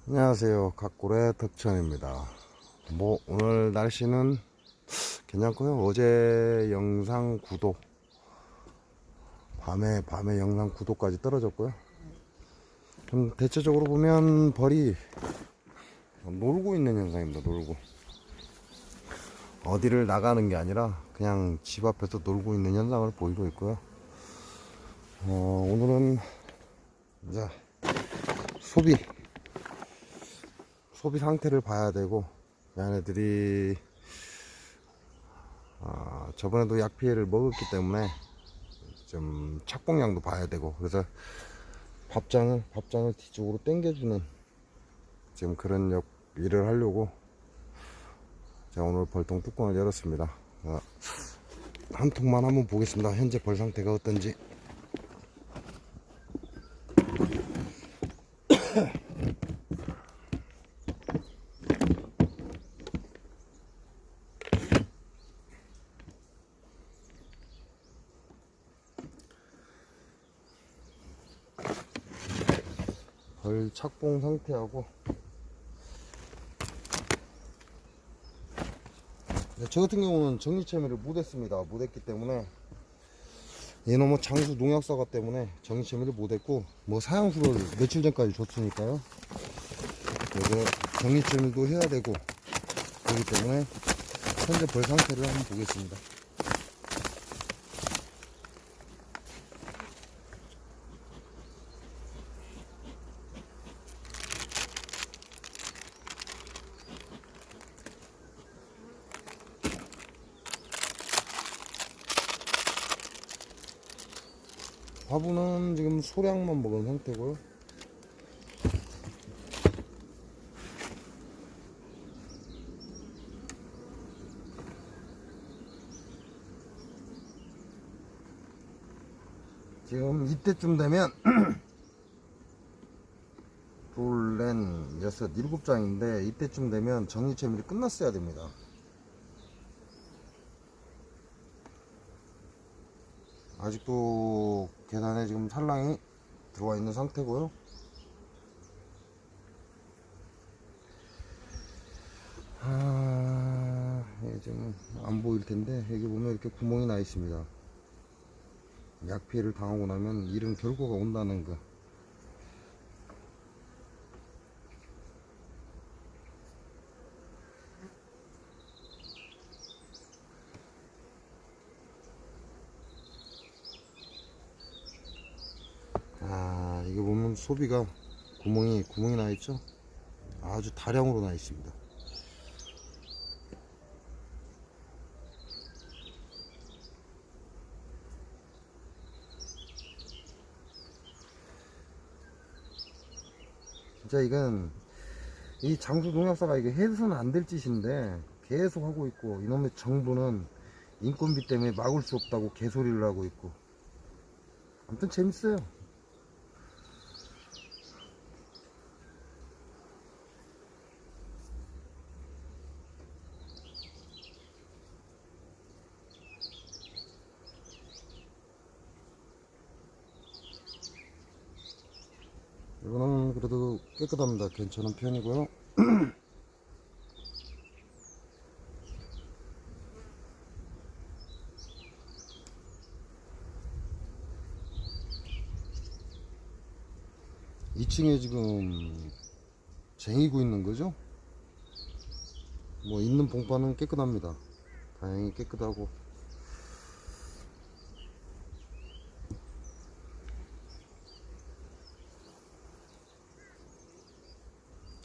안녕하세요. 각골의 덕천입니다. 오늘 날씨는 괜찮고요. 어제 영상 9도, 밤에 영상 9도까지 떨어졌고요. 좀 대체적으로 보면 벌이 놀고 있는 현상입니다. 놀고 어디를 나가는 게 아니라 그냥 집 앞에서 놀고 있는 현상을 보이고 있고요. 오늘은 이제 소비 상태를 봐야 되고, 얘네들이 저번에도 약 피해를 먹었기 때문에 좀 착봉량도 봐야 되고, 그래서 밥장을 뒤쪽으로 당겨주는 지금 그런 일을 하려고 제가 오늘 벌통 뚜껑을 열었습니다. 한 통만 한번 보겠습니다. 현재 벌 상태가 어떤지. 벌 착봉 상태하고, 저 같은 경우는 정리체미를 못했습니다. 못했기 때문에, 얘는 뭐 장수 농약사가 때문에 정리체미를 못했고, 뭐 사양수를 며칠 전까지 줬으니까요. 그래서 정리체미도 해야 되고, 그렇기 때문에 현재 벌 상태를 한번 보겠습니다. 화분은 지금 소량만 먹은 상태고요. 지금 이때쯤 되면 둘, 넷, 여섯, 일곱 장인데, 이때쯤 되면 정리체밀이 끝났어야 됩니다. 아직도 계단에 지금 산랑이 들어와 있는 상태고요. 이게 지금 안 보일 텐데, 여기 보면 이렇게 구멍이 나 있습니다. 약 피해를 당하고 나면 이런 결과가 온다는 거. 이게 보면 소비가 구멍이 나 있죠? 아주 다량으로 나 있습니다. 진짜 이건 이 장수 농약사가 이게 해서는 안 될 짓인데 계속 하고 있고, 이놈의 정부는 인건비 때문에 막을 수 없다고 개소리를 하고 있고. 아무튼 재밌어요. 이거는 그래도 깨끗합니다. 괜찮은 편이고요. 2층에 지금 쟁이고 있는 거죠. 뭐 있는 봉판은 깨끗합니다. 다행히 깨끗하고,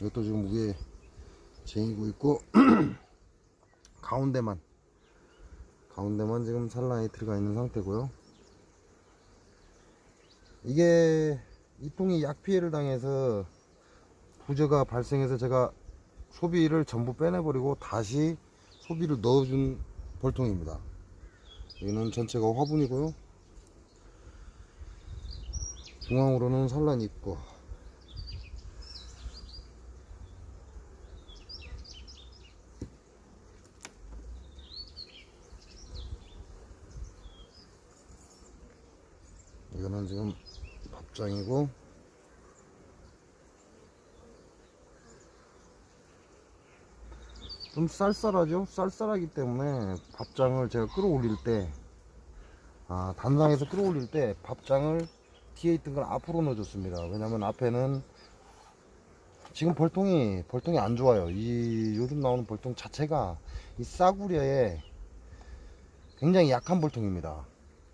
이것도 지금 위에 쟁이고 있고 가운데만 지금 산란이 들어가 있는 상태고요. 이게 이 통이 약 피해를 당해서 부저가 발생해서 제가 소비를 전부 빼내버리고 다시 소비를 넣어준 벌통입니다. 여기는 전체가 화분이고요. 중앙으로는 산란이 있고, 이거는 지금 밥장이고, 좀 쌀쌀하죠. 쌀쌀하기 때문에 밥장을 제가 끌어올릴 때 단상에서 끌어올릴 때 밥장을 뒤에 있던 걸 앞으로 넣어줬습니다. 왜냐면 앞에는 지금 벌통이 안 좋아요. 이 요즘 나오는 벌통 자체가 이 싸구려에 굉장히 약한 벌통입니다.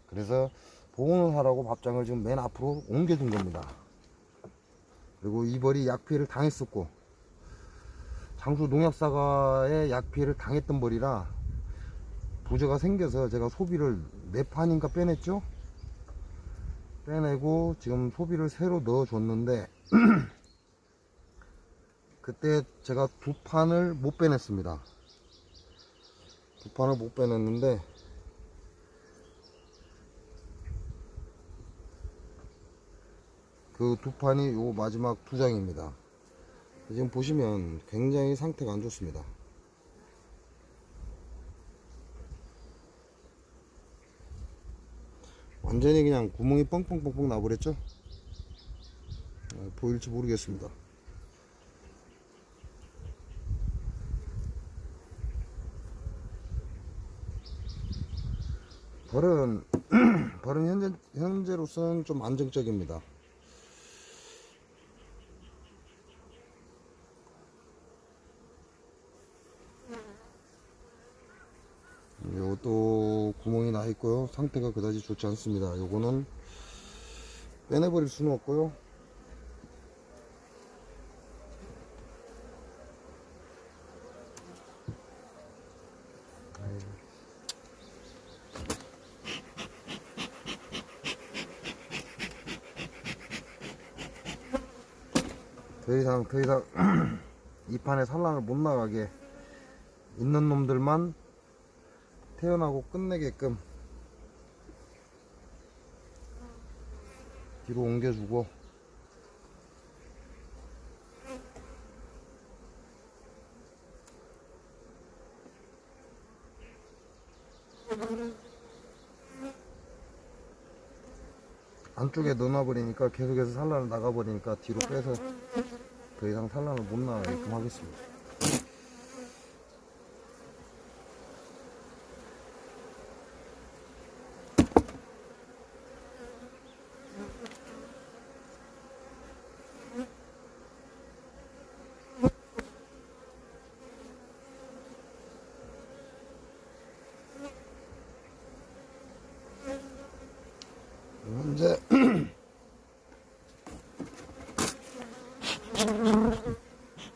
그래서 보온을 하라고 밥장을 지금 맨 앞으로 옮겨준 겁니다. 그리고 이 벌이 약피해를 당했었고, 장수 농약사과에 약피해를 당했던 벌이라 부저가 생겨서 제가 소비를 4판인가 빼냈죠. 빼내고 지금 소비를 새로 넣어줬는데 그때 제가 2판을 못 빼냈습니다. 2판을 못 빼냈는데 그 2판이 요 마지막 2장입니다. 지금 보시면 굉장히 상태가 안 좋습니다. 완전히 그냥 구멍이 뻥뻥뻥뻥 나버렸죠. 보일지 모르겠습니다. 벌은 현재로서는 좀 안정적입니다. 요것도 구멍이 나 있고요. 상태가 그다지 좋지 않습니다. 요거는 빼내버릴 수는 없고요. 더 이상 이 판에 산란을 못 나가게 있는 놈들만 태어나고 끝내게끔 뒤로 옮겨주고, 안쪽에 넣어놔버리니까 계속해서 산란을 나가버리니까 뒤로 빼서 더 이상 산란을 못 나가게끔 하겠습니다.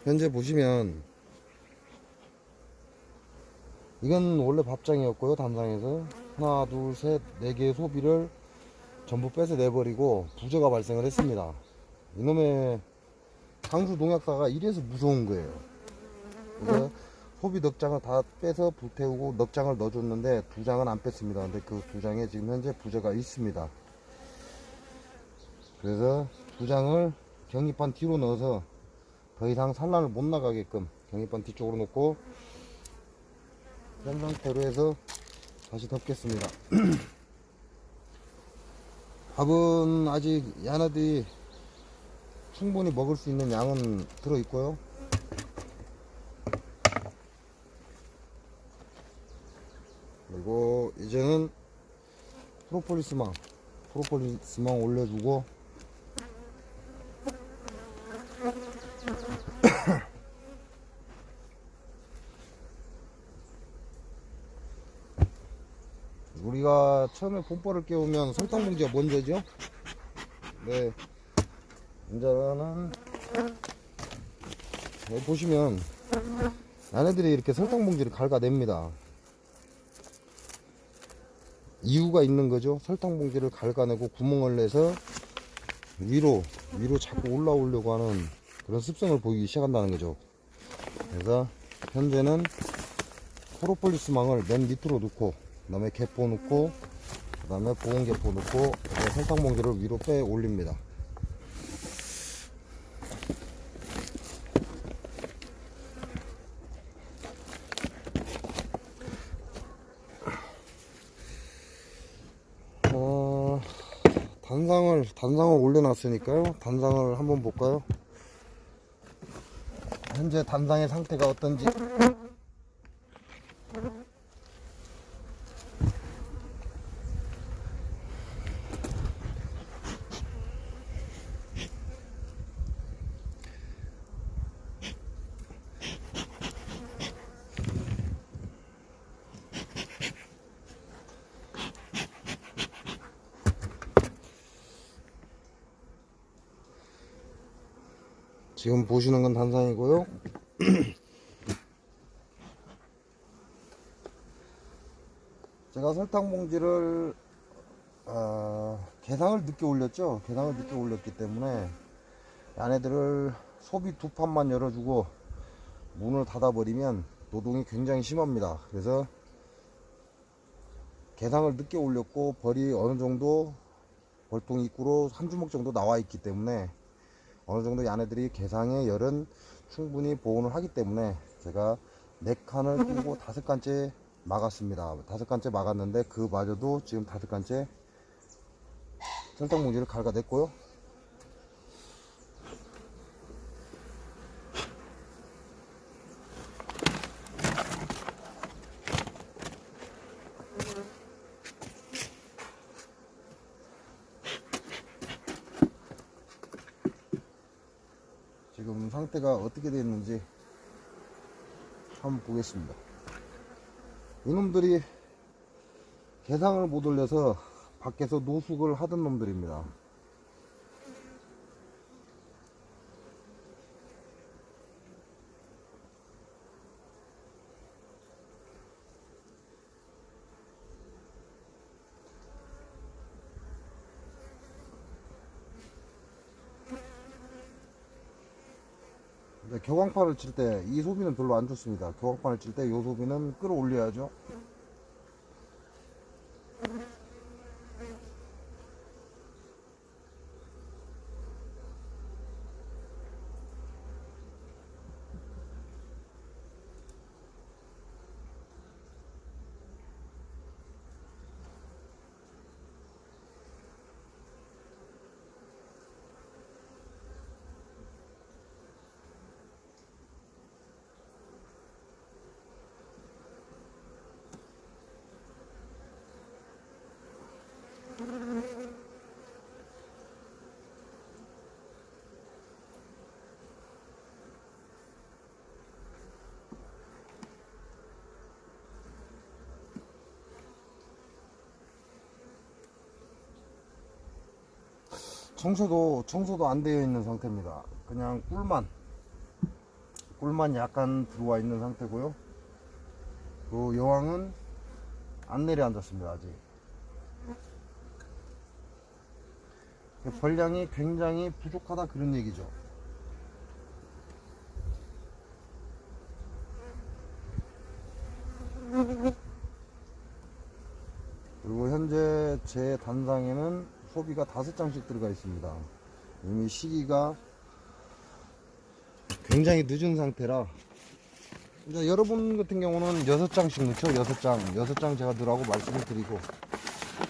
현재 보시면 이건 원래 밥장이었고요. 단상에서 하나 둘셋 4개의 소비를 전부 빼서 내버리고 부저가 발생을 했습니다. 이놈의 장수 농약사가 이래서 무서운 거예요. 그래서 소비 넉장을 다 빼서 불태우고 넉장을 넣어줬는데 2장은 안 뺐습니다. 근데 그 2장에 지금 현재 부저가 있습니다. 그래서 2장을 경입판 뒤로 넣어서 더 이상 산란을 못 나가게끔 경입판 뒤쪽으로 놓고 현 상태로 해서 다시 덮겠습니다. 밥은 아직 야나들이 충분히 먹을 수 있는 양은 들어있고요. 그리고 이제는 프로폴리스망 올려주고, 우리가 처음에 봄벌을 깨우면 설탕봉지가 먼저죠. 네, 이제는 여기 보시면 얘네들이 이렇게 설탕봉지를 갉아냅니다. 이유가 있는 거죠. 설탕봉지를 갉아내고 구멍을 내서 위로 자꾸 올라오려고 하는 그런 습성을 보이기 시작한다는 거죠. 그래서 현재는 프로폴리스망을 맨 밑으로 넣고, 그 다음에 개포 넣고, 그 다음에 보온 개포 넣고, 설탕봉지를 위로 빼 올립니다. 단상을 올려놨으니까요. 단상을 한번 볼까요? 현재 단상의 상태가 어떤지. 지금 보시는 건 단상이고요. 제가 설탕 봉지를 개상을 늦게 올렸죠. 개상을 늦게 올렸기 때문에 얘네들을 소비 두 판만 열어주고 문을 닫아버리면 노동이 굉장히 심합니다. 그래서 개상을 늦게 올렸고 벌이 어느 정도 벌통 입구로 한 주먹 정도 나와 있기 때문에 어느 정도 얘네들이 개상의 열은 충분히 보온을 하기 때문에 제가 4칸을 끼고 5칸째 막았습니다. 5칸째 막았는데 그마저도 지금 5칸째 설탕 봉지를 갉아냈고요. 지금 상태가 어떻게 됐는지 한번 보겠습니다. 이놈들이 개상을 못 올려서 밖에서 노숙을 하던 놈들입니다. 교광판을 칠 때 이 소비는 별로 안 좋습니다. 교광판을 칠 때 이 소비는 끌어올려야죠. 청소도 안 되어 있는 상태입니다. 그냥 꿀만 약간 들어와 있는 상태고요. 그 여왕은 안 내려앉았습니다. 아직 벌량이 굉장히 부족하다 그런 얘기죠. 그리고 현재 제 단상에는 소비가 5장씩 들어가 있습니다. 이미 시기가 굉장히 늦은 상태라 이제 여러분 같은 경우는 6장씩 넣죠. 6장 제가 넣으라고 말씀을 드리고,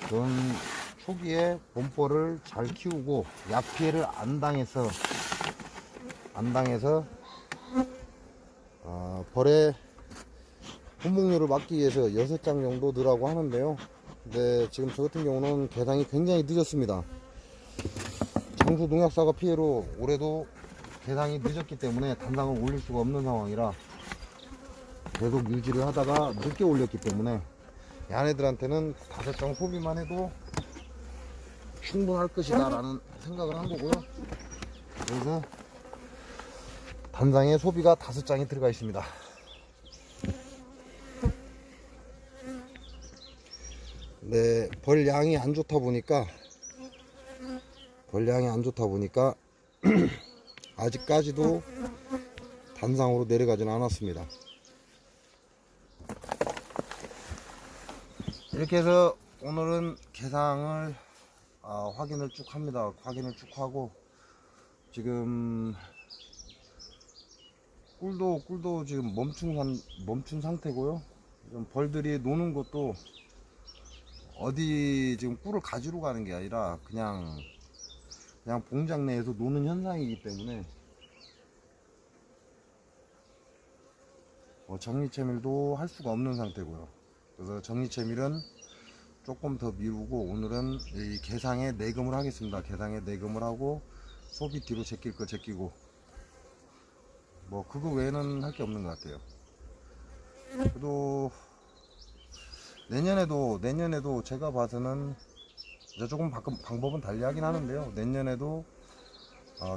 그런 초기에 봄벌을 잘 키우고 약 피해를 안 당해서 벌의 분목률을 막기 위해서 6장 정도 넣으라고 하는데요. 근데 지금 저 같은 경우는 개상이 굉장히 늦었습니다. 장수 농약사가 피해로 올해도 개상이 늦었기 때문에 단상을 올릴 수가 없는 상황이라 계속 유지를 하다가 늦게 올렸기 때문에 얘네들한테는 5장 소비만 해도 충분할 것이다 라는 생각을 한 거고요. 그래서 단상에 소비가 5장이 들어가 있습니다. 네, 벌량이 안 좋다 보니까 아직까지도 단상으로 내려가지는 않았습니다. 이렇게 해서 오늘은 개상을 확인을 쭉 합니다. 확인을 쭉 하고, 지금 꿀도 지금 멈춘 상태고요. 벌들이 노는 것도 어디 지금 꿀을 가지러 가는 게 아니라 그냥 봉장 내에서 노는 현상이기 때문에 정리채밀도 할 수가 없는 상태고요. 그래서 정리채밀은 조금 더 미루고 오늘은 이 개상에 내금을 하겠습니다. 개상에 내금을 하고 소비 뒤로 제낄 거 제끼고, 뭐 그거 외에는 할 게 없는 것 같아요. 그래도 내년에도 제가 봐서는 이제 조금 방법은 달리 하긴 하는데요. 내년에도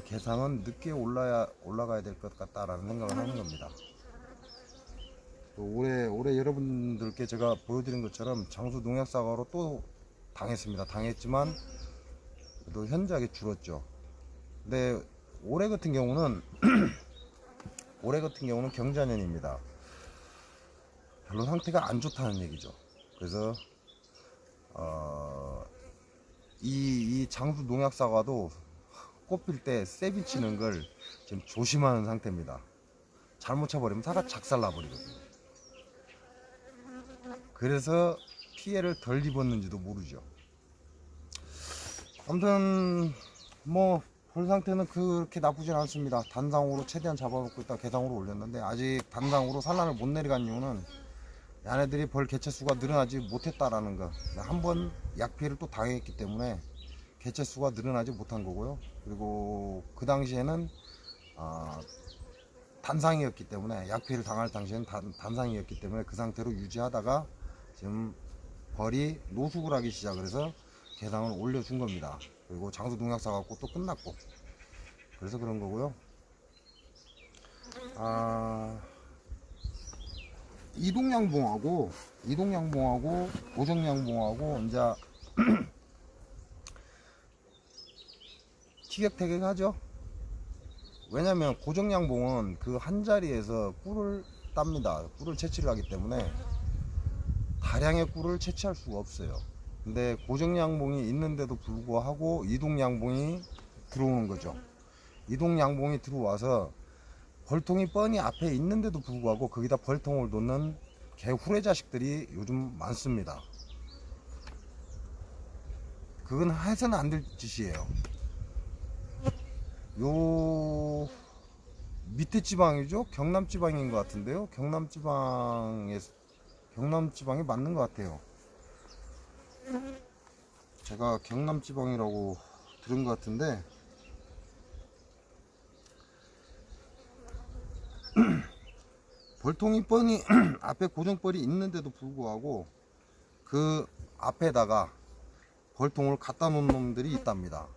개상은 늦게 올라가야 될 것 같다라는 생각을 하는 겁니다. 또 올해 여러분들께 제가 보여드린 것처럼 장수 농약 사과로 또 당했지만 또 현저하게 줄었죠. 근데 올해 같은 경우는 경자년입니다. 별로 상태가 안 좋다는 얘기죠. 그래서 이 장수 농약 사과도 꽃필 때 세비 치는 걸 지금 조심하는 상태입니다. 잘못 쳐버리면 사과 작살나 버리거든요. 그래서 피해를 덜 입었는지도 모르죠. 아무튼 뭐 벌 상태는 그렇게 나쁘진 않습니다. 단상으로 최대한 잡아먹고 있다 개상으로 올렸는데 아직 단상으로 산란을 못 내려간 이유는 얘네들이 벌 개체수가 늘어나지 못했다라는 거. 한번 약피해를 또 당했기 때문에 개체수가 늘어나지 못한 거고요. 그리고 그 당시에는 단상이었기 때문에 약피해를 당할 당시에는 단상이었기 때문에 그 상태로 유지하다가 지금 벌이 노숙을 하기 시작을 해서 개상을 올려준 겁니다. 그리고 장수 농약 사갖고 또 끝났고 그래서 그런 거고요. 이동양봉하고 고정양봉하고 이제 티격태격하죠. 왜냐면 고정양봉은 그 한 자리에서 꿀을 땁니다. 꿀을 채취를 하기 때문에 다량의 꿀을 채취할 수가 없어요. 근데 고정양봉이 있는데도 불구하고 이동양봉이 들어오는 거죠. 이동양봉이 들어와서 벌통이 뻔히 앞에 있는데도 불구하고 거기다 벌통을 놓는 개후레 자식들이 요즘 많습니다. 그건 해서는 안 될 짓이에요. 요 밑에 지방이죠. 경남 지방인 것 같은데요. 경남 지방이 맞는 것 같아요. 제가 경남 지방이라고 들은 것 같은데 벌통이 뻔히 앞에 고정벌이 있는데도 불구하고 그 앞에다가 벌통을 갖다 놓은 놈들이 있답니다.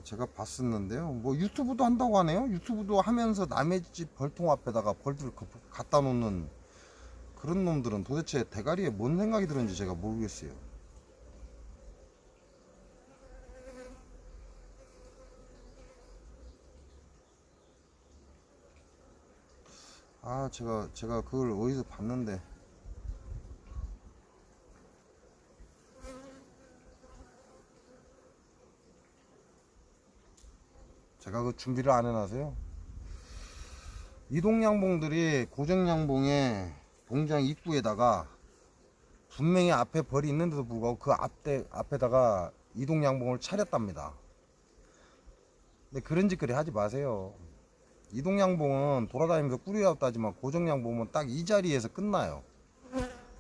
제가 봤었는데요. 뭐 유튜브도 한다고 하네요. 유튜브도 하면서 남의 집 벌통 앞에다가 벌들 갖다 놓는 그런 놈들은 도대체 대가리에 뭔 생각이 드는지 제가 모르겠어요. 제가 그걸 어디서 봤는데 제가 그 준비를 안 해놔서요. 이동양봉들이 고정양봉의 봉장 입구에다가 분명히 앞에 벌이 있는데도 불구하고 그 앞에다가 이동양봉을 차렸답니다. 근데 그런 짓거리 하지 마세요. 이동양봉은 돌아다니면서 꿀이라고 따지만 고정양봉은 딱 이 자리에서 끝나요.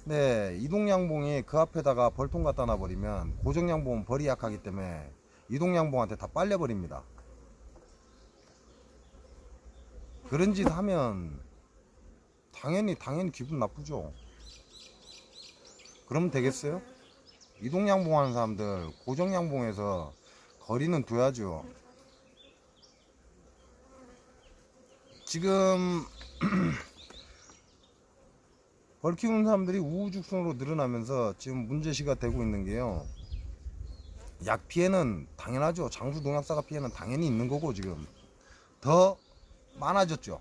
근데 이동양봉이 그 앞에다가 벌통 갖다 놔버리면 고정양봉은 벌이 약하기 때문에 이동양봉한테 다 빨려버립니다. 그런 짓 하면 당연히 기분 나쁘죠. 그러면 되겠어요? 이동양봉 하는 사람들 고정양봉에서 거리는 둬야죠. 지금 벌 키우는 사람들이 우후죽순으로 늘어나면서 지금 문제시가 되고 있는 게요. 약 피해는 당연하죠. 장수 농약사과 피해는 당연히 있는 거고 지금 더 많아졌죠.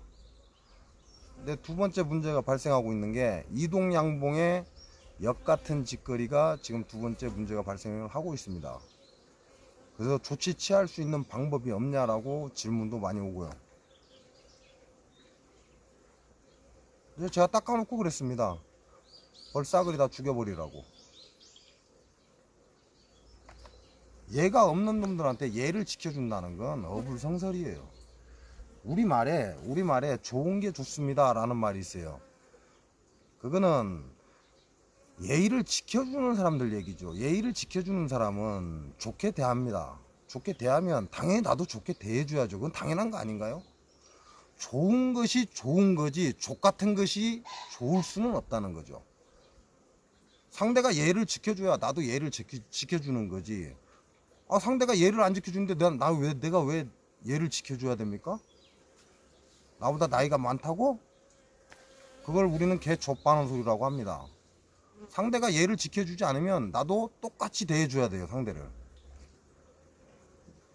근데 두 번째 문제가 발생하고 있는 게 이동양봉의 역 같은 짓거리가 지금 두 번째 문제가 발생을 하고 있습니다. 그래서 조치 취할 수 있는 방법이 없냐라고 질문도 많이 오고요. 그래서 제가 닦아놓고 그랬습니다. 벌 싸그리 다 죽여버리라고. 얘가 없는 놈들한테 얘를 지켜준다는 건 어불성설이에요. 우리말에 좋은 게 좋습니다 라는 말이 있어요. 그거는 예의를 지켜주는 사람들 얘기죠. 예의를 지켜주는 사람은 좋게 대합니다. 좋게 대하면 당연히 나도 좋게 대해줘야죠. 그건 당연한 거 아닌가요? 좋은 것이 좋은 거지 족 같은 것이 좋을 수는 없다는 거죠. 상대가 예의를 지켜줘야 나도 예의를 지켜주는 거지. 아, 상대가 예의를 안 지켜주는데 내가 왜 예의를 지켜줘야 됩니까? 나보다 나이가 많다고? 그걸 우리는 개 좆바는 소리라고 합니다. 상대가 예의를 지켜주지 않으면 나도 똑같이 대해줘야 돼요, 상대를.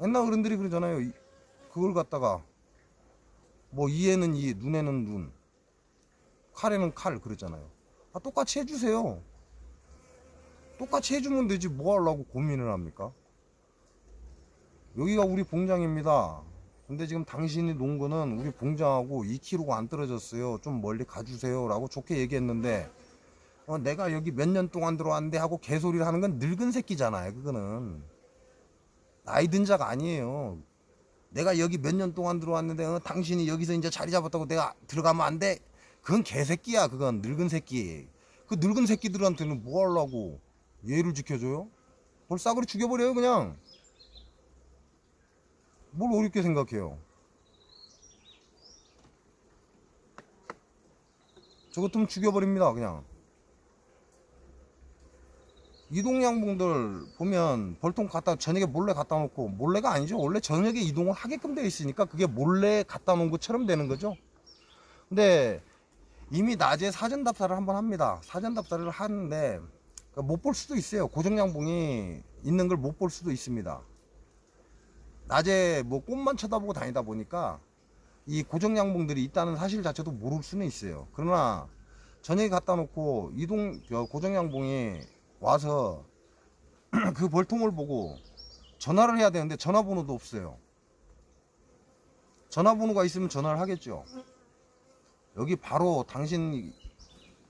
옛날 어른들이 그러잖아요. 그걸 갖다가 뭐 이에는 이, 눈에는 눈, 칼에는 칼 그러잖아요. 아, 똑같이 해주세요. 똑같이 해주면 되지 뭐 하려고 고민을 합니까? 여기가 우리 봉장입니다. 근데 지금 당신이 놓은 거는 우리 봉장하고 2km가 안 떨어졌어요. 좀 멀리 가주세요 라고 좋게 얘기했는데 내가 여기 몇 년 동안 들어왔는데 하고 개소리를 하는 건 늙은 새끼잖아요. 그거는 나이 든 자가 아니에요. 내가 여기 몇 년 동안 들어왔는데 당신이 여기서 이제 자리 잡았다고 내가 들어가면 안 돼? 그건 개새끼야. 그건 늙은 새끼. 그 늙은 새끼들한테는 뭐 하려고 예의를 지켜줘요? 뭘 싸그리 죽여버려요 그냥. 뭘 어렵게 생각해요. 저 같으면 죽여버립니다 그냥. 이동양봉들 보면 벌통 저녁에 몰래 갖다 놓고, 몰래가 아니죠. 원래 저녁에 이동을 하게끔 되어 있으니까 그게 몰래 갖다 놓은 것처럼 되는 거죠. 근데 이미 낮에 사전 답사를 한번 합니다. 사전 답사를 하는데 못 볼 수도 있어요. 고정양봉이 있는 걸 못 볼 수도 있습니다. 낮에 뭐 꽃만 쳐다보고 다니다 보니까 이 고정양봉들이 있다는 사실 자체도 모를 수는 있어요. 그러나 저녁에 갖다 놓고 고정양봉이 와서 그 벌통을 보고 전화를 해야 되는데 전화번호도 없어요. 전화번호가 있으면 전화를 하겠죠. 여기 바로 당신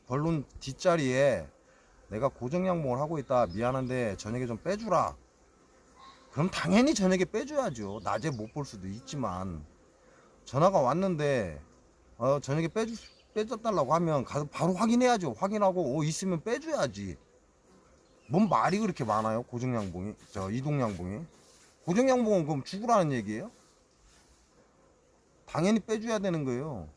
벌론 뒷자리에 내가 고정양봉을 하고 있다. 미안한데 저녁에 좀 빼주라. 그럼 당연히 저녁에 빼줘야죠. 낮에 못 볼 수도 있지만 전화가 왔는데 저녁에 빼줘달라고 하면 가서 바로 확인해야죠. 확인하고 있으면 빼줘야지. 뭔 말이 그렇게 많아요? 고정양봉이, 이동양봉이. 고정양봉은 그럼 죽으라는 얘기예요? 당연히 빼줘야 되는 거예요.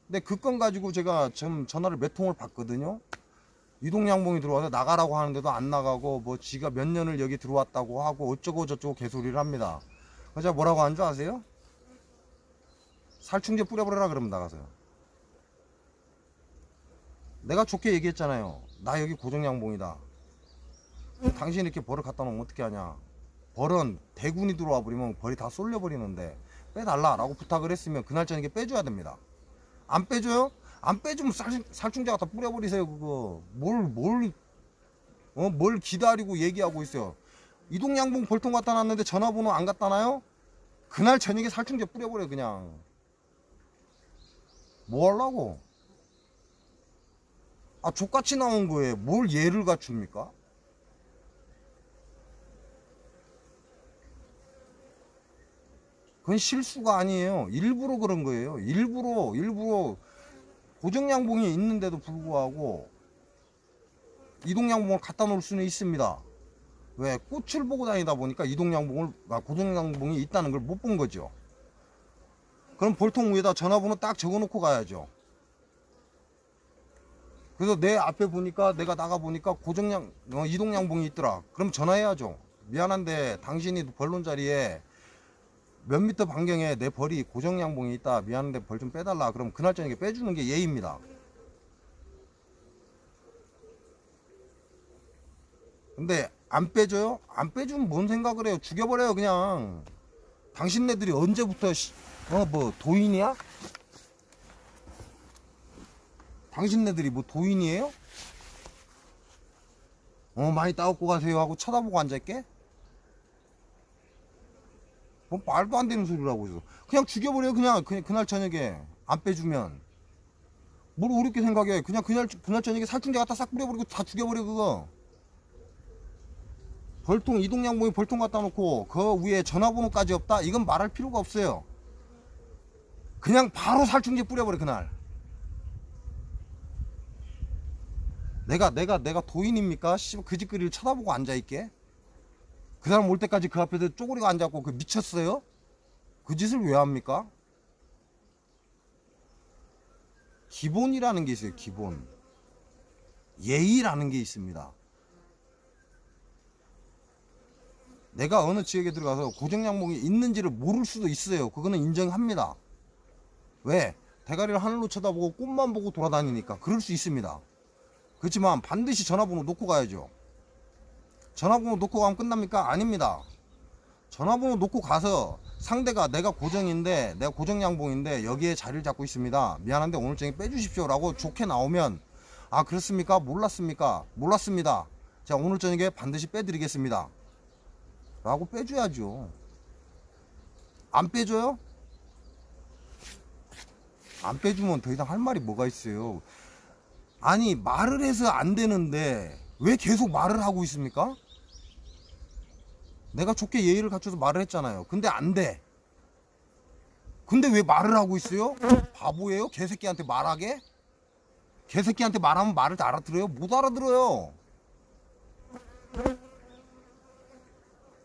근데 그 건 가지고 제가 지금 전화를 몇 통을 받거든요. 이동양봉이 들어와서 나가라고 하는데도 안 나가고 뭐 지가 몇 년을 여기 들어왔다고 하고 어쩌고 저쩌고 개소리를 합니다. 그래서 제가 뭐라고 하는 줄 아세요? 살충제 뿌려버려라 그러면 나가서요. 내가 좋게 얘기했잖아요. 나 여기 고정양봉이다. 당신이 이렇게 벌을 갖다 놓으면 어떻게 하냐. 벌은 대군이 들어와 버리면 벌이 다 쏠려 버리는데 빼달라 라고 부탁을 했으면 그날 저녁에 빼줘야 됩니다. 안 빼줘요? 안 빼주면 살충제 갖다 뿌려버리세요. 그거 뭘 기다리고 얘기하고 있어요. 이동양봉 벌통 갖다 놨는데 전화번호 안 갖다 놔요? 그날 저녁에 살충제 뿌려버려 그냥. 뭐 하려고? 아, 족같이 나온 거예요. 뭘 예를 갖춥니까? 그건 실수가 아니에요. 일부러 그런 거예요. 일부러 고정양봉이 있는데도 불구하고 이동양봉을 갖다 놓을 수는 있습니다. 왜? 꽃을 보고 다니다 보니까 고정양봉이 있다는 걸 못 본 거죠. 그럼 벌통 위에다 전화번호 딱 적어 놓고 가야죠. 그래서 내 앞에 보니까 내가 나가 보니까 이동양봉이 있더라. 그럼 전화해야죠. 미안한데 당신이 벌론 자리에 몇 미터 반경에 내 벌이 고정양봉이 있다. 미안한데 벌 좀 빼달라. 그럼 그날 저녁에 빼주는 게 예의입니다. 근데 안 빼줘요? 안 빼주면 뭔 생각을 해요? 죽여버려요 그냥. 당신네들이 언제부터 뭐 도인이야? 당신네들이 뭐 도인이에요? 많이 따갖고 가세요 하고 쳐다보고 앉아있게? 뭐 말도 안 되는 소리라고 해서 그냥 죽여버려요. 그냥 그날 저녁에 안 빼주면. 뭘 어렵게 생각해. 그날 저녁에 살충제 갖다 싹 뿌려버리고 다 죽여버려 그거. 벌통, 이동양봉에 벌통 갖다 놓고 그 위에 전화번호까지 없다? 이건 말할 필요가 없어요. 그냥 바로 살충제 뿌려버려 그날. 내가 도인입니까? 씨발 그 짓거리를 쳐다보고 앉아있게? 그 사람 올 때까지 그 앞에서 쪼그리고 앉아있고 그 미쳤어요? 그 짓을 왜 합니까? 기본이라는 게 있어요. 기본. 예의라는 게 있습니다. 내가 어느 지역에 들어가서 고정양봉이 있는지를 모를 수도 있어요. 그거는 인정합니다. 왜? 대가리를 하늘로 쳐다보고 꽃만 보고 돌아다니니까 그럴 수 있습니다. 그렇지만 반드시 전화번호 놓고 가야죠. 전화번호 놓고 가면 끝납니까? 아닙니다. 전화번호 놓고 가서 상대가 내가 고정인데 내가 고정양봉인데 여기에 자리를 잡고 있습니다. 미안한데 오늘 저녁에 빼주십시오 라고 좋게 나오면 아 그렇습니까? 몰랐습니까? 몰랐습니다. 자 오늘 저녁에 반드시 빼드리겠습니다 라고 빼줘야죠. 안 빼줘요? 안 빼주면 더 이상 할 말이 뭐가 있어요. 아니 말을 해서 안 되는데 왜 계속 말을 하고 있습니까? 내가 좋게 예의를 갖춰서 말을 했잖아요. 근데 안 돼. 근데 왜 말을 하고 있어요? 바보예요? 개새끼한테 말하게? 개새끼한테 말하면 말을 다 알아들어요? 못 알아들어요.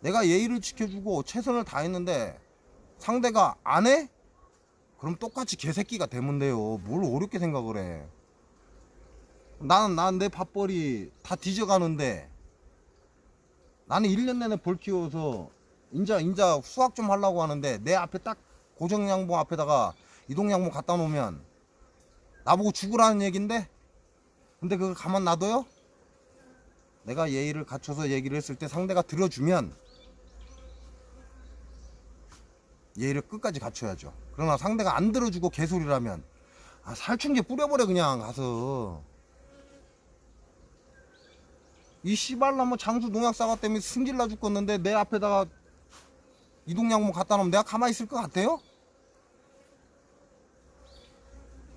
내가 예의를 지켜주고 최선을 다했는데 상대가 안 해? 그럼 똑같이 개새끼가 되면 돼요. 뭘 어렵게 생각을 해. 난 내 밥벌이 다 뒤져가는데 나는 1년 내내 벌 키워서 인자 수학 좀 하려고 하는데 내 앞에 딱 고정양봉 앞에다가 이동양봉 갖다 놓으면 나보고 죽으라는 얘긴데 근데 그걸 가만 놔둬요? 내가 예의를 갖춰서 얘기를 했을 때 상대가 들어주면 예의를 끝까지 갖춰야죠. 그러나 상대가 안 들어주고 개소리라면 아 살충제 뿌려버려 그냥 가서. 이 씨발나무 장수 농약사과 때문에 승질나 죽겠는데 내 앞에다가 이동양봉 갖다 놓으면 내가 가만히 있을 것 같아요?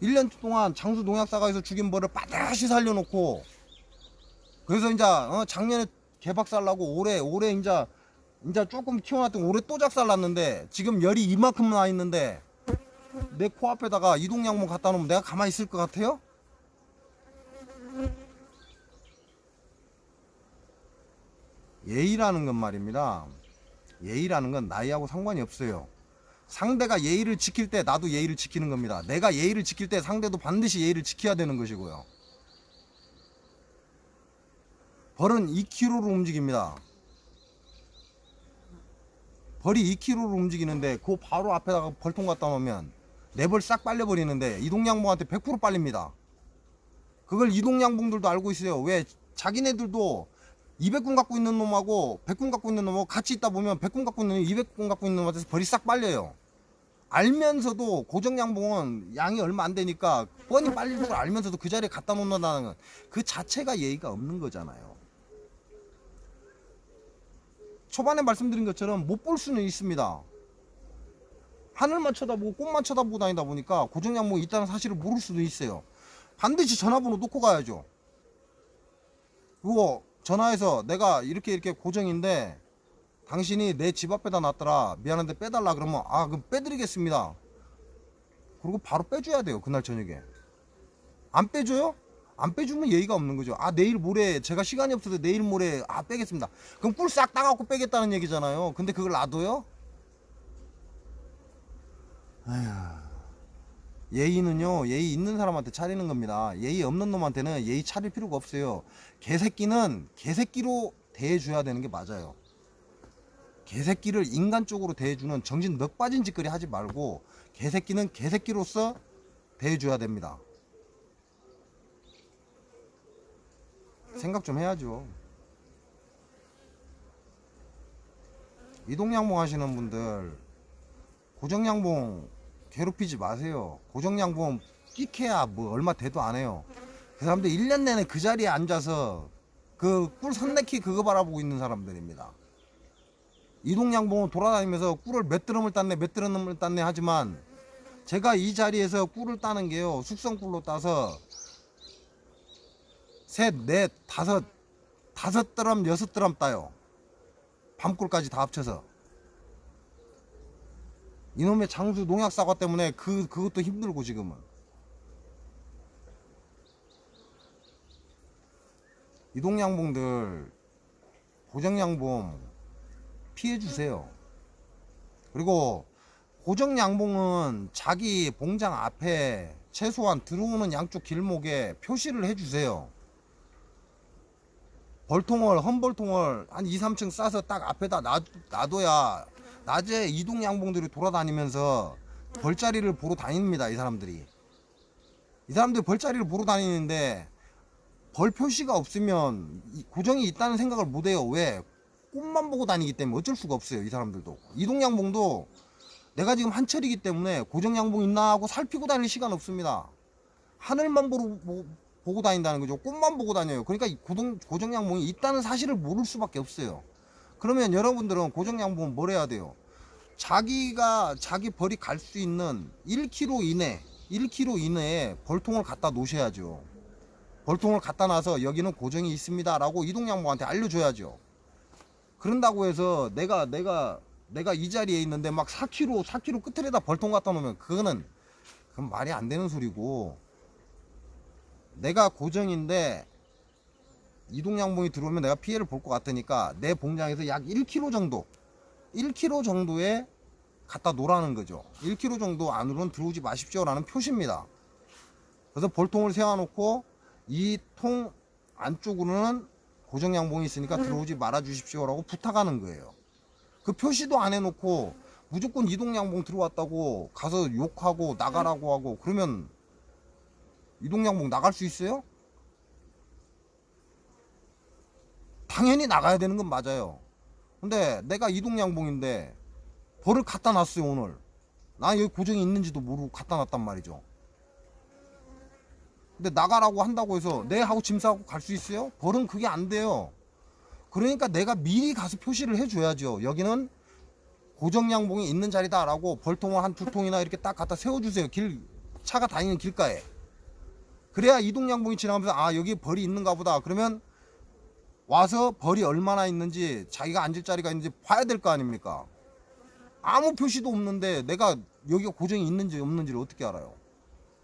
1년 동안 장수 농약사과에서 죽인 벌을 빠듯이 살려놓고 그래서 이제 작년에 개박살 나고 올해 이제 조금 키워놨더니 올해 또 작살 났는데 지금 열이 이만큼 나 있는데 내 코앞에다가 이동양봉 갖다 놓으면 내가 가만히 있을 것 같아요? 예의라는 건 말입니다. 예의라는 건 나이하고 상관이 없어요. 상대가 예의를 지킬 때 나도 예의를 지키는 겁니다. 내가 예의를 지킬 때 상대도 반드시 예의를 지켜야 되는 것이고요. 벌은 2kg로 움직입니다. 벌이 2kg로 움직이는데 그 바로 앞에다가 벌통 갖다 놓으면 내 벌 싹 빨려버리는데 이동양봉한테 100% 빨립니다. 그걸 이동양봉들도 알고 있어요. 왜? 자기네들도 200군 갖고 있는 놈하고 100군 갖고 있는 놈하고 같이 있다 보면 100군 갖고 있는 놈이 200군 갖고 있는 놈한테서 벌이 싹 빨려요. 알면서도 고정양봉은 양이 얼마 안 되니까 뻔히 빨릴 줄 알면서도 그 자리에 갖다 놓는다는 건 그 자체가 예의가 없는 거잖아요. 초반에 말씀드린 것처럼 못 볼 수는 있습니다. 하늘만 쳐다보고 꽃만 쳐다보고 다니다 보니까 고정양봉이 있다는 사실을 모를 수도 있어요. 반드시 전화번호 놓고 가야죠. 그거 전화해서 내가 이렇게 고정인데 당신이 내 집 앞에다 놨더라 미안한데 빼달라 그러면 아 그럼 빼드리겠습니다. 그리고 바로 빼줘야 돼요. 그날 저녁에. 안 빼줘요? 안 빼주면 예의가 없는 거죠. 아 내일 모레 제가 시간이 없어서 내일 모레 아 빼겠습니다. 그럼 꿀 싹 따갖고 빼겠다는 얘기잖아요. 근데 그걸 놔둬요? 아휴. 예의는요 예의 있는 사람한테 차리는 겁니다. 예의 없는 놈한테는 예의 차릴 필요가 없어요. 개새끼는 개새끼로 대해줘야 되는 게 맞아요. 개새끼를 인간적으로 대해주는 정신 넉 빠진 짓거리 하지 말고 개새끼는 개새끼로서 대해줘야 됩니다. 생각 좀 해야죠. 이동양봉 하시는 분들 고정양봉 괴롭히지 마세요. 고정양봉 끼케야 뭐 얼마 돼도 안 해요. 그 사람들 1년 내내 그 자리에 앉아서 그 꿀 선내키 그거 바라보고 있는 사람들입니다. 이동양봉은 돌아다니면서 꿀을 몇 드럼을 땄네 하지만 제가 이 자리에서 꿀을 따는 게요 숙성꿀로 따서 셋, 넷, 다섯 드럼, 6드럼 따요. 밤꿀까지 다 합쳐서. 이놈의 장수 농약사과 때문에 그것도 힘들고 지금은. 이동양봉들 고정양봉 피해주세요. 그리고 고정양봉은 자기 봉장 앞에 최소한 들어오는 양쪽 길목에 표시를 해주세요. 벌통을 험벌통을 한 2, 3층 싸서 딱 앞에다 놔둬야 낮에 이동양봉들이 돌아다니면서 벌자리를 보러 다닙니다. 이 사람들이 벌자리를 보러 다니는데 벌 표시가 없으면 고정이 있다는 생각을 못해요. 왜? 꽃만 보고 다니기 때문에 어쩔 수가 없어요. 이 사람들도. 이동양봉도 내가 지금 한철이기 때문에 고정양봉 있나 하고 살피고 다닐 시간 없습니다. 하늘만 보고 다닌다는 거죠. 꽃만 보고 다녀요. 그러니까 고정양봉이 있다는 사실을 모를 수밖에 없어요. 그러면 여러분들은 고정양봉은 뭘 해야 돼요? 자기 벌이 갈 수 있는 1km 이내에 벌통을 갖다 놓으셔야죠. 벌통을 갖다 놔서 여기는 고정이 있습니다 라고 이동양봉한테 알려줘야죠. 그런다고 해서 내가 이 자리에 있는데 막 4km 끝에다 벌통 갖다 놓으면 그건 말이 안 되는 소리고, 내가 고정인데 이동양봉이 들어오면 내가 피해를 볼 것 같으니까 내 봉장에서 약 1km 정도에 갖다 놓으라는 거죠. 1km 정도 안으로는 들어오지 마십시오 라는 표시입니다. 그래서 벌통을 세워놓고 이 통 안쪽으로는 고정양봉이 있으니까 들어오지 말아 주십시오 라고 부탁하는 거예요. 그 표시도 안 해놓고 무조건 이동양봉 들어왔다고 가서 욕하고 나가라고 하고 그러면 이동양봉 나갈 수 있어요? 당연히 나가야 되는 건 맞아요. 근데 내가 이동양봉인데 벌을 갖다 놨어요. 오늘 나 여기 고정이 있는지도 모르고 갖다 놨단 말이죠. 근데 나가라고 한다고 해서 내 하고 짐 싸고 갈 수 있어요? 벌은 그게 안 돼요. 그러니까 내가 미리 가서 표시를 해줘야죠. 여기는 고정양봉이 있는 자리다 라고 벌통을 한 2통이나 이렇게 딱 갖다 세워주세요. 차가 다니는 길가에. 그래야 이동양봉이 지나가면서 아 여기 벌이 있는가 보다. 그러면 와서 벌이 얼마나 있는지 자기가 앉을 자리가 있는지 봐야 될 거 아닙니까? 아무 표시도 없는데 내가 여기가 고정이 있는지 없는지를 어떻게 알아요?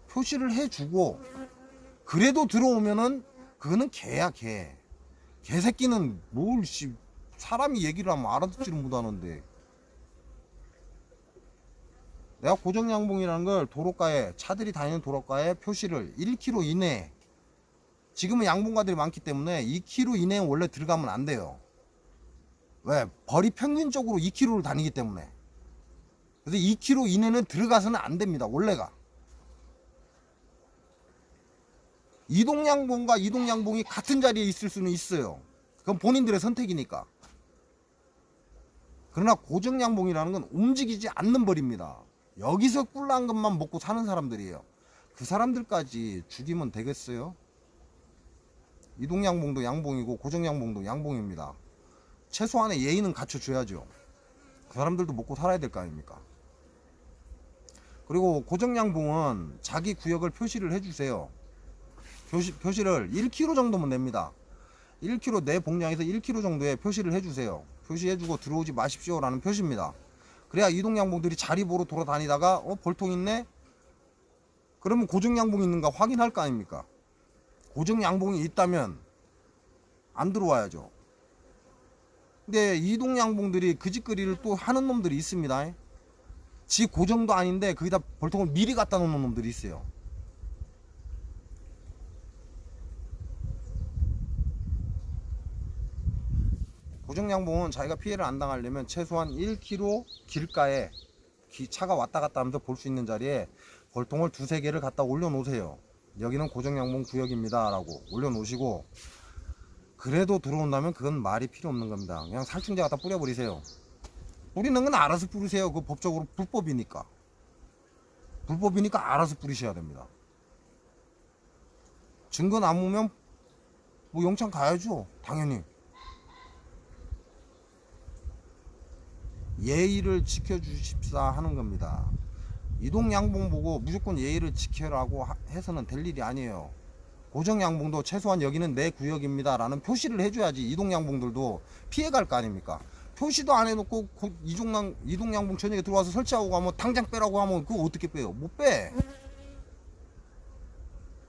표시를 해주고 그래도 들어오면은 그거는 개야 개. 개새끼는 뭘 사람이 얘기를 하면 알아듣지를 못하는데. 내가 고정양봉이라는 걸 도로가에 차들이 다니는 도로가에 표시를 1km 이내에, 지금은 양봉가들이 많기 때문에 2km 이내에 원래 들어가면 안 돼요. 왜? 벌이 평균적으로 2km를 다니기 때문에. 그래서 2km 이내는 들어가서는 안 됩니다. 원래가. 이동양봉과 이동양봉이 같은 자리에 있을 수는 있어요. 그건 본인들의 선택이니까. 그러나 고정양봉이라는 건 움직이지 않는 벌입니다. 여기서 꿀난 것만 먹고 사는 사람들이에요. 그 사람들까지 죽이면 되겠어요? 이동양봉도 양봉이고 고정양봉도 양봉입니다. 최소한의 예의는 갖춰줘야죠. 그 사람들도 먹고 살아야 될 거 아닙니까? 그리고 고정양봉은 자기 구역을 표시를 해주세요. 표시를 1km 정도면 됩니다. 1km 내 봉장에서 1km 정도의 표시를 해주세요. 표시해주고 들어오지 마십시오 라는 표시입니다. 그래야 이동양봉들이 자리 보러 돌아다니다가 벌통 있네? 그러면 고정양봉이 있는가 확인할 거 아닙니까? 고정양봉이 있다면 안 들어와야죠. 근데 이동양봉들이 그 짓거리를 또 하는 놈들이 있습니다. 지 고정도 아닌데 거기다 벌통을 미리 갖다 놓는 놈들이 있어요. 고정양봉은 자기가 피해를 안 당하려면 최소한 1km 길가에 차가 왔다 갔다 하면서 볼 수 있는 자리에 벌통을 2-3개를 갖다 올려 놓으세요. 여기는 고정양봉 구역입니다 라고 올려 놓으시고, 그래도 들어온다면 그건 말이 필요 없는 겁니다. 그냥 살충제 갖다 뿌려버리세요. 뿌리는 건 알아서 뿌리세요. 그 법적으로 불법이니까 알아서 뿌리셔야 됩니다. 증거 남으면 뭐 영창 가야죠. 당연히. 예의를 지켜주십사 하는 겁니다. 이동양봉 보고 무조건 예의를 지켜라고 해서는 될 일이 아니에요. 고정양봉도 최소한 여기는 내 구역입니다 라는 표시를 해줘야지 이동양봉들도 피해갈 거 아닙니까? 표시도 안 해놓고 이동양봉 저녁에 들어와서 설치하고 가면 당장 빼라고 하면 그거 어떻게 빼요? 못 빼.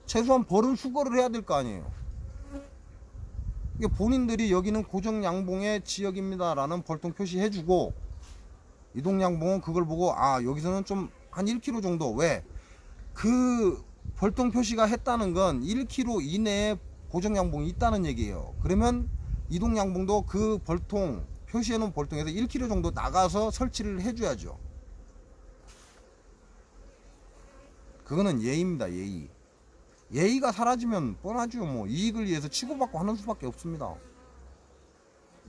최소한 벌은 수거를 해야 될 거 아니에요. 이게 본인들이 여기는 고정양봉의 지역입니다 라는 벌통 표시해주고, 이동양봉은 그걸 보고 아 여기서는 좀 한 1km 정도, 왜? 그 벌통 표시가 했다는 건 1km 이내에 고정양봉이 있다는 얘기예요. 그러면 이동양봉도 그 벌통 표시해놓은 벌통에서 1km 정도 나가서 설치를 해줘야죠. 그거는 예의입니다. 예의. 예의가 사라지면 뻔하죠. 뭐 이익을 위해서 치고받고 하는 수밖에 없습니다.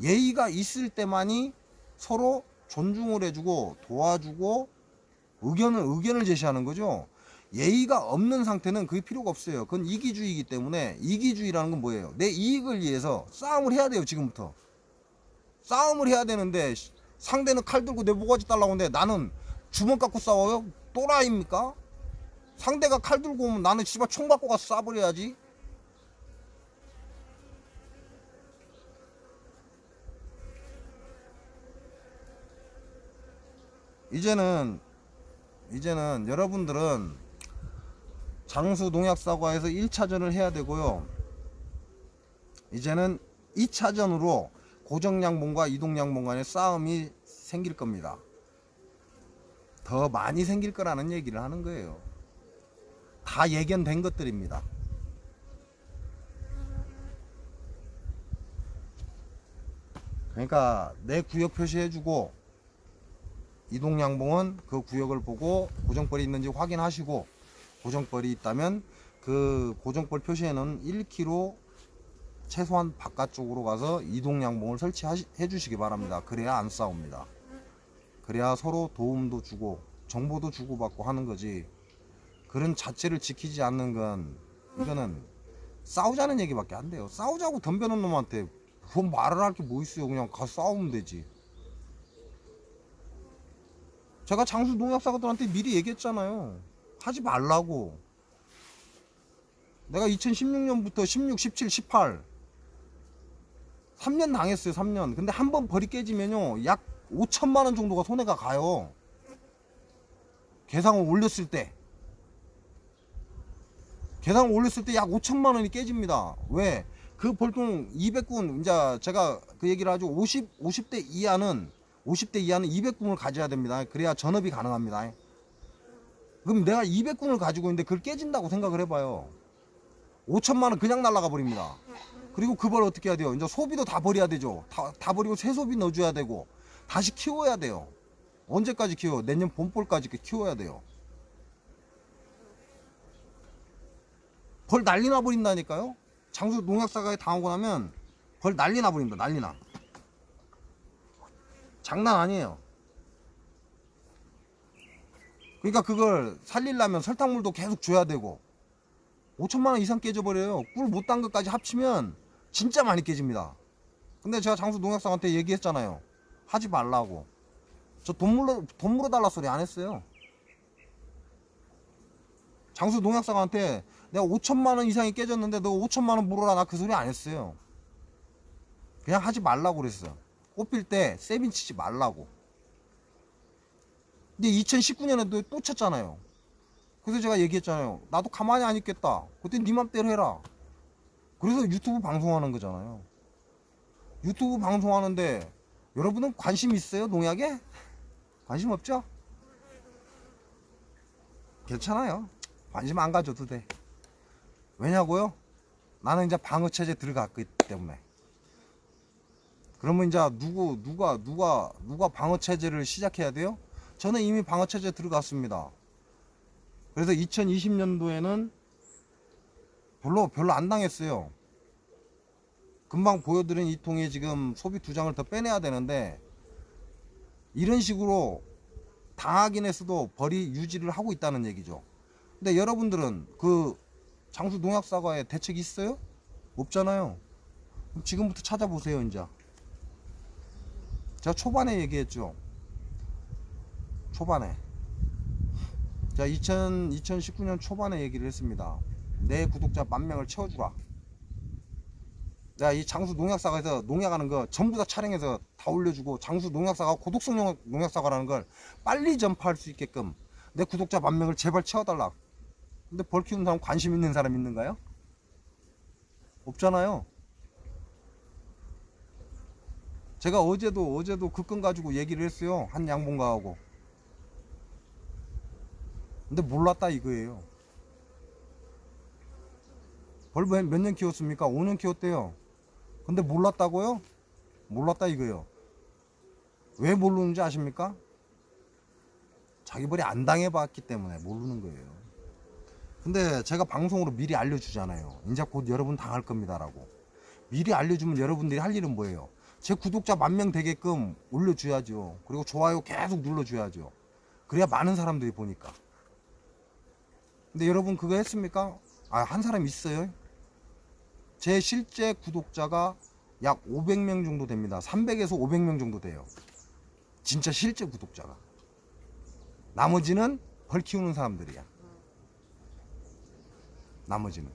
예의가 있을 때만이 서로 존중을 해주고 도와주고 의견을 제시하는 거죠. 예의가 없는 상태는 그게 필요가 없어요. 그건 이기주의이기 때문에. 이기주의라는 건 뭐예요? 내 이익을 위해서 싸움을 해야 돼요. 지금부터 싸움을 해야 되는데 상대는 칼 들고 내 모가지 달라고 하는데 나는 주먹 갖고 싸워요? 또라이입니까? 상대가 칼 들고 오면 나는 씨발 총 갖고 가서 쏴버려야지. 이제는 여러분들은 장수 농약사과에서 1차전을 해야 되고요. 이제는 2차전으로 고정양봉과 이동양봉 간의 싸움이 생길 겁니다. 더 많이 생길 거라는 얘기를 하는 거예요. 다 예견된 것들입니다. 그러니까 내 구역 표시해주고, 이동양봉은 그 구역을 보고 고정벌이 있는지 확인하시고, 고정벌이 있다면 그 고정벌 표시에는 1km 최소한 바깥쪽으로 가서 이동양봉을 설치해 주시기 바랍니다. 그래야 안 싸웁니다. 그래야 서로 도움도 주고 정보도 주고받고 하는 거지, 그런 자체를 지키지 않는 건 이거는 싸우자는 얘기밖에 안 돼요. 싸우자고 덤벼놓은 놈한테 그건 말을 할 게 뭐 있어요. 그냥 가서 싸우면 되지. 제가 장수 농약사들한테 미리 얘기했잖아요. 하지 말라고. 내가 2016년부터 16, 17, 18 3년 당했어요. 3년. 근데 한 번 벌이 깨지면요 약 5천만원 정도가 손해가 가요. 계상을 올렸을 때 약 5천만원이 깨집니다. 왜? 그 벌통 200군, 이제 제가 그 얘기를 하죠. 50대 이하는 200군을 가져야 됩니다. 그래야 전업이 가능합니다. 그럼 내가 200군을 가지고 있는데 그걸 깨진다고 생각을 해봐요. 5천만원 그냥 날아가 버립니다. 그리고 그 벌 어떻게 해야 돼요? 이제 소비도 다 버려야 되죠. 다 버리고 새 소비 넣어줘야 되고 다시 키워야 돼요. 언제까지 키워요? 내년 봄볼까지 키워야 돼요. 벌 난리 나버린다니까요. 장수 농약사과에 당하고 나면 벌 난리 나버립니다. 난리 나. 장난 아니에요. 그러니까 그걸 살리려면 설탕물도 계속 줘야 되고 5천만원 이상 깨져버려요. 꿀 못 딴 것까지 합치면 진짜 많이 깨집니다. 근데 제가 장수 농약사한테 얘기했잖아요. 하지 말라고. 저 돈 물어달라 소리 안 했어요. 장수 농약사한테 내가 5천만원 이상이 깨졌는데 너 5천만원 물어라, 나 그 소리 안 했어요. 그냥 하지 말라고 그랬어요. 꼽힐 때 세빈 치지 말라고. 근데 2019년에도 또 쳤잖아요. 그래서 제가 얘기했잖아요. 나도 가만히 안 있겠다. 그때 네 맘대로 해라. 그래서 유튜브 방송하는 거잖아요. 유튜브 방송하는데 여러분은 관심 있어요? 농약에? 관심 없죠? 괜찮아요. 관심 안 가져도 돼. 왜냐고요? 나는 이제 방어체제 들어갔기 때문에. 그러면 이제 누가 방어체제를 시작해야 돼요? 저는 이미 방어체제 들어갔습니다. 그래서 2020년도에는 별로 안 당했어요. 금방 보여드린 이 통에 지금 소비 2장을 더 빼내야 되는데, 이런 식으로 당하긴 했어도 벌이 유지를 하고 있다는 얘기죠. 근데 여러분들은 그 장수 농약사과에 대책이 있어요? 없잖아요. 그럼 지금부터 찾아보세요. 이제 제가 초반에 얘기했죠. 초반에 자 2019년 초반에 얘기를 했습니다. 내 구독자 10,000명을 채워주라. 내가 이 장수 농약사과에서 농약하는 거 전부 다 촬영해서 다 올려주고, 장수 농약사과 고독성 농약사과라는 걸 빨리 전파할 수 있게끔 내 구독자 10,000명을 제발 채워달라. 근데 벌 키우는 사람 관심 있는 사람 있는가요? 없잖아요. 제가 어제도 그 건 가지고 얘기를 했어요. 한 양봉가하고. 근데 몰랐다 이거예요. 벌 몇 년 키웠습니까? 5년 키웠대요. 근데 몰랐다고요? 몰랐다 이거예요. 왜 모르는지 아십니까? 자기 벌이 안 당해봤기 때문에 모르는 거예요. 근데 제가 방송으로 미리 알려주잖아요. 이제 곧 여러분 당할 겁니다라고. 미리 알려주면 여러분들이 할 일은 뭐예요? 제 구독자 10,000명 되게끔 올려줘야죠. 그리고 좋아요 계속 눌러줘야죠. 그래야 많은 사람들이 보니까. 근데 여러분 그거 했습니까? 한 사람 있어요. 제 실제 구독자가 약 500명 정도 됩니다. 300에서 500명 정도 돼요. 진짜 실제 구독자가. 나머지는 벌 키우는 사람들이야. 나머지는.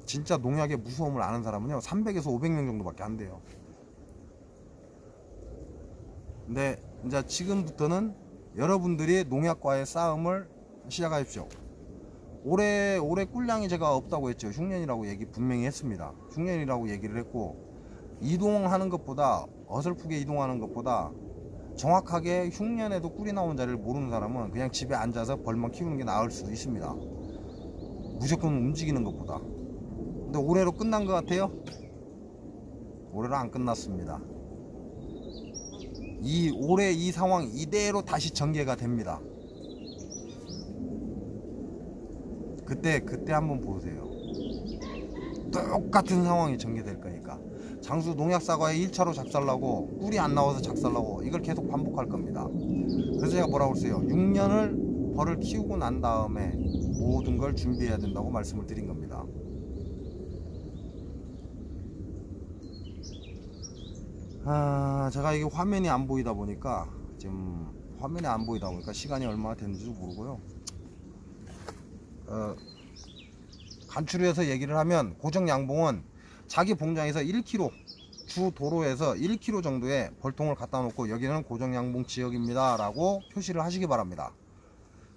진짜 농약의 무서움을 아는 사람은요 300에서 500명 정도밖에 안 돼요. 근데 이제 지금부터는 여러분들이 농약과의 싸움을 시작하십시오. 올해 꿀량이 제가 없다고 했죠. 흉년이라고 얘기 분명히 했습니다. 흉년이라고 얘기를 했고, 이동하는 것보다, 어설프게 이동하는 것보다 정확하게 흉년에도 꿀이 나온 자리를 모르는 사람은 그냥 집에 앉아서 벌만 키우는 게 나을 수도 있습니다. 무조건 움직이는 것보다. 근데 올해로 끝난 것 같아요? 올해로 안 끝났습니다. 올해 이 상황 이대로 다시 전개가 됩니다. 그때 한번 보세요. 똑같은 상황이 전개될 거니까. 장수 농약 사과에 1차로 작살나고 꿀이 안 나와서 작살나고 이걸 계속 반복할 겁니다. 그래서 제가 뭐라고 그랬어요? 6년을 벌을 키우고 난 다음에 모든 걸 준비해야 된다고 말씀을 드린 겁니다. 제가 이게 화면이 안 보이다 보니까 시간이 얼마나 됐는지도 모르고요. 간추려 해서 얘기를 하면 고정양봉은 자기 봉장에서 1km, 주 도로에서 1km 정도의 벌통을 갖다 놓고 여기는 고정양봉 지역입니다 라고 표시를 하시기 바랍니다.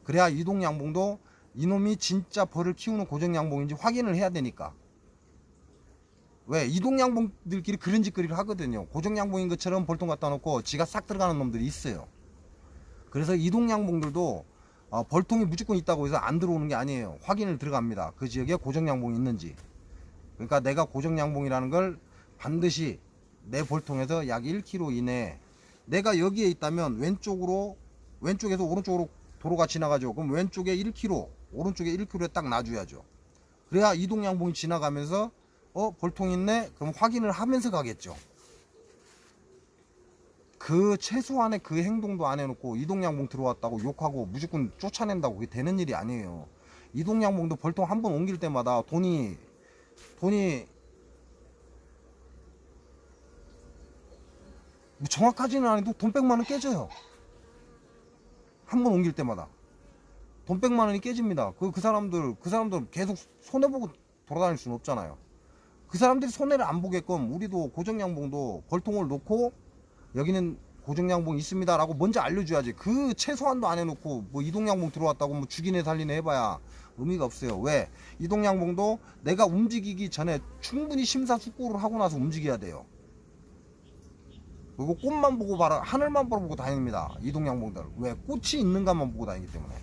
그래야 이동양봉도 이놈이 진짜 벌을 키우는 고정양봉인지 확인을 해야 되니까. 왜? 이동양봉들끼리 그런 짓거리를 하거든요. 고정양봉인 것처럼 벌통 갖다 놓고 지가 싹 들어가는 놈들이 있어요. 그래서 이동양봉들도 벌통이 무조건 있다고 해서 안 들어오는 게 아니에요. 확인을 들어갑니다. 그 지역에 고정양봉이 있는지. 그러니까 내가 고정양봉이라는 걸 반드시 내 벌통에서 약 1km 이내에 내가 여기에 있다면 왼쪽에서 오른쪽으로 도로가 지나가죠. 그럼 왼쪽에 1km, 오른쪽에 1km에 딱 놔줘야죠. 그래야 이동양봉이 지나가면서 벌통 있네? 그럼 확인을 하면서 가겠죠. 그 최소한의 그 행동도 안 해놓고 이동양봉 들어왔다고 욕하고 무조건 쫓아낸다고 그게 되는 일이 아니에요. 이동양봉도 벌통 한 번 옮길 때마다 돈이 뭐 정확하지는 않아도 돈 100만 원 깨져요. 한 번 옮길 때마다 돈 100만 원이 깨집니다. 그 사람들 계속 손해보고 돌아다닐 수는 없잖아요. 그 사람들이 손해를 안 보게끔 우리도 고정양봉도 벌통을 놓고 여기는 고정양봉 있습니다 라고 먼저 알려줘야지. 그 최소한도 안 해놓고 뭐 이동양봉 들어왔다고 뭐 죽이네 살리네 해봐야 의미가 없어요. 왜? 이동양봉도 내가 움직이기 전에 충분히 심사숙고를 하고 나서 움직여야 돼요. 그리고 꽃만 보고 봐라, 하늘만 보고 다닙니다. 이동양봉들. 왜? 꽃이 있는가만 보고 다니기 때문에.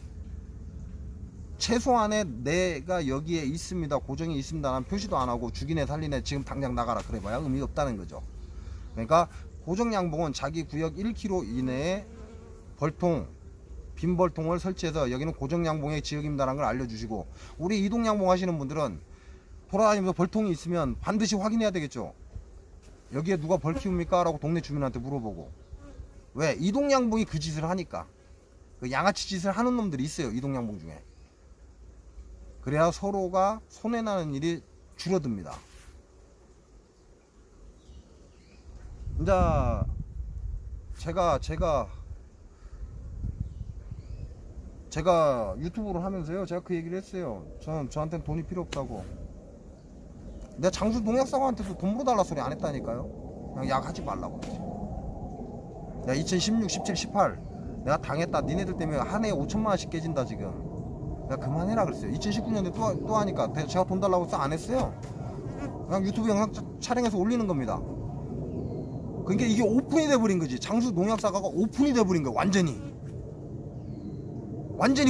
최소한의 내가 여기에 있습니다, 고정이 있습니다 라는 표시도 안 하고 죽이네 살리네 지금 당장 나가라 그래봐야 의미가 없다는 거죠. 그러니까 고정양봉은 자기 구역 1km 이내에 빈 벌통을 설치해서 여기는 고정양봉의 지역입니다라는 걸 알려주시고, 우리 이동양봉 하시는 분들은 돌아다니면서 벌통이 있으면 반드시 확인해야 되겠죠. 여기에 누가 벌 키웁니까? 라고 동네 주민한테 물어보고. 왜? 이동양봉이 그 짓을 하니까. 그 양아치 짓을 하는 놈들이 있어요, 이동양봉 중에. 그래야 서로가 손해나는 일이 줄어듭니다. 이제 제가 유튜브를 하면서요, 제가 그 얘기를 했어요. 저한테는 돈이 필요 없다고. 내가 장수 농약사관한테도 돈 물어달라 소리 안 했다니까요. 그냥 약 하지 말라고 그랬지. 내가 2016, 17, 18 내가 당했다. 니네들 때문에 한 해에 5천만 원씩 깨진다 지금. 내가 그만해라 그랬어요. 2019년에 또 하니까 제가 돈 달라고 해서 안 했어요. 그냥 유튜브 영상 촬영해서 올리는 겁니다. 그러니까 이게 오픈이 돼버린 거지. 장수 농약사과가 오픈이 돼버린 거야. 완전히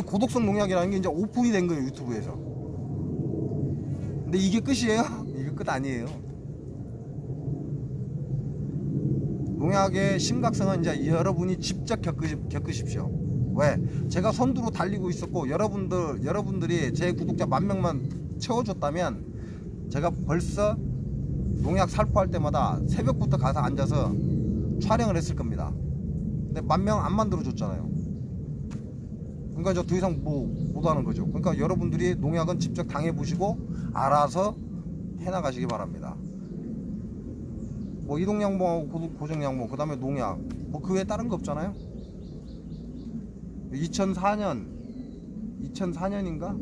고독성 농약이라는 게 이제 오픈이 된 거예요, 유튜브에서. 근데 이게 끝이에요? 이게 끝 아니에요. 농약의 심각성은 이제 여러분이 직접 겪으십시오. 왜? 제가 선두로 달리고 있었고 여러분들이 제 구독자 10,000명만 채워줬다면 제가 벌써 농약 살포할 때마다 새벽부터 가서 앉아서 촬영을 했을 겁니다. 근데 10,000명 안 만들어줬잖아요. 그러니까 저 더 이상 못하는 거죠. 그러니까 여러분들이 농약은 직접 당해보시고 알아서 해나가시기 바랍니다. 뭐 이동양봉하고 고정양봉, 그 다음에 농약, 뭐 그 외에 다른 거 없잖아요. 2004년인가?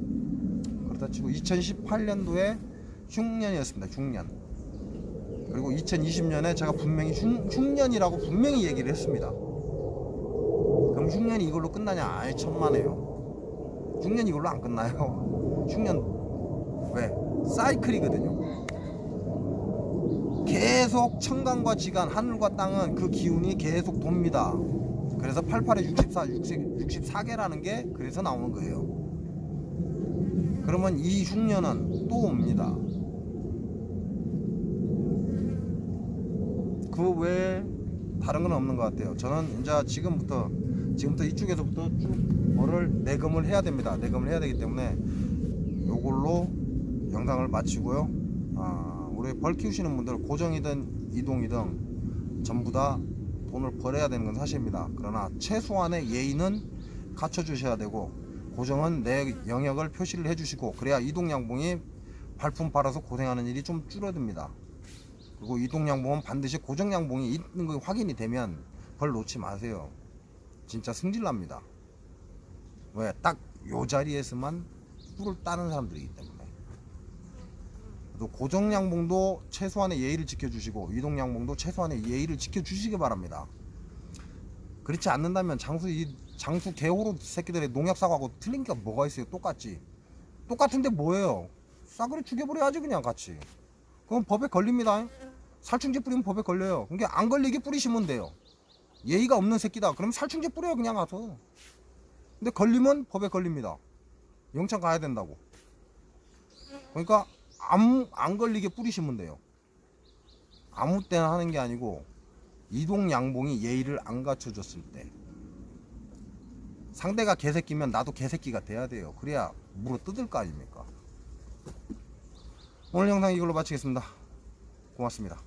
그렇다 치고 2018년도에 흉년이었습니다. 흉년. 그리고 2020년에 제가 분명히 흉년이라고 분명히 얘기를 했습니다. 그럼 흉년이 이걸로 끝나냐? 아예 천만에요. 흉년이 이걸로 안 끝나요. 흉년 왜? 사이클이거든요. 계속 천간과 지간, 하늘과 땅은 그 기운이 계속 돕니다. 그래서 88에 64개라는 게 그래서 나오는 거예요. 그러면 이 흉년은 또 옵니다. 그 외에 다른 건 없는 것 같아요. 저는 이제 지금부터 이쪽에서부터 쭉 뭐를 내금을 해야 됩니다. 내금을 해야 되기 때문에 요걸로 영상을 마치고요. 우리 벌 키우시는 분들 고정이든 이동이든 전부 다 돈을 벌어야 되는 건 사실입니다. 그러나 최소한의 예의는 갖춰 주셔야 되고, 고정은 내 영역을 표시를 해 주시고, 그래야 이동양봉이 발품 팔아서 고생하는 일이 좀 줄어듭니다. 그리고 이동양봉은 반드시 고정양봉이 있는 거 확인이 되면 벌 놓지 마세요. 진짜 승질납니다. 왜? 딱 요 자리에서만 꿀을 따는 사람들이기 때문에. 고정양봉도 최소한의 예의를 지켜주시고, 이동양봉도 최소한의 예의를 지켜주시기 바랍니다. 그렇지 않는다면 장수 개호로 새끼들의 농약사과하고 틀린 게 뭐가 있어요? 똑같은데 뭐예요? 싸그리 죽여버려야지 그냥 같이. 그럼 법에 걸립니다. 살충제 뿌리면 법에 걸려요. 그러니까 안 걸리게 뿌리시면 돼요. 예의가 없는 새끼다. 그럼 살충제 뿌려요 그냥 가서. 근데 걸리면 법에 걸립니다. 영창 가야 된다고. 그러니까 안 걸리게 뿌리시면 돼요. 아무 때나 하는 게 아니고 이동양봉이 예의를 안 갖춰줬을 때. 상대가 개새끼면 나도 개새끼가 돼야 돼요. 그래야 물어 뜯을 거 아닙니까? 오늘 영상 이걸로 마치겠습니다. 고맙습니다.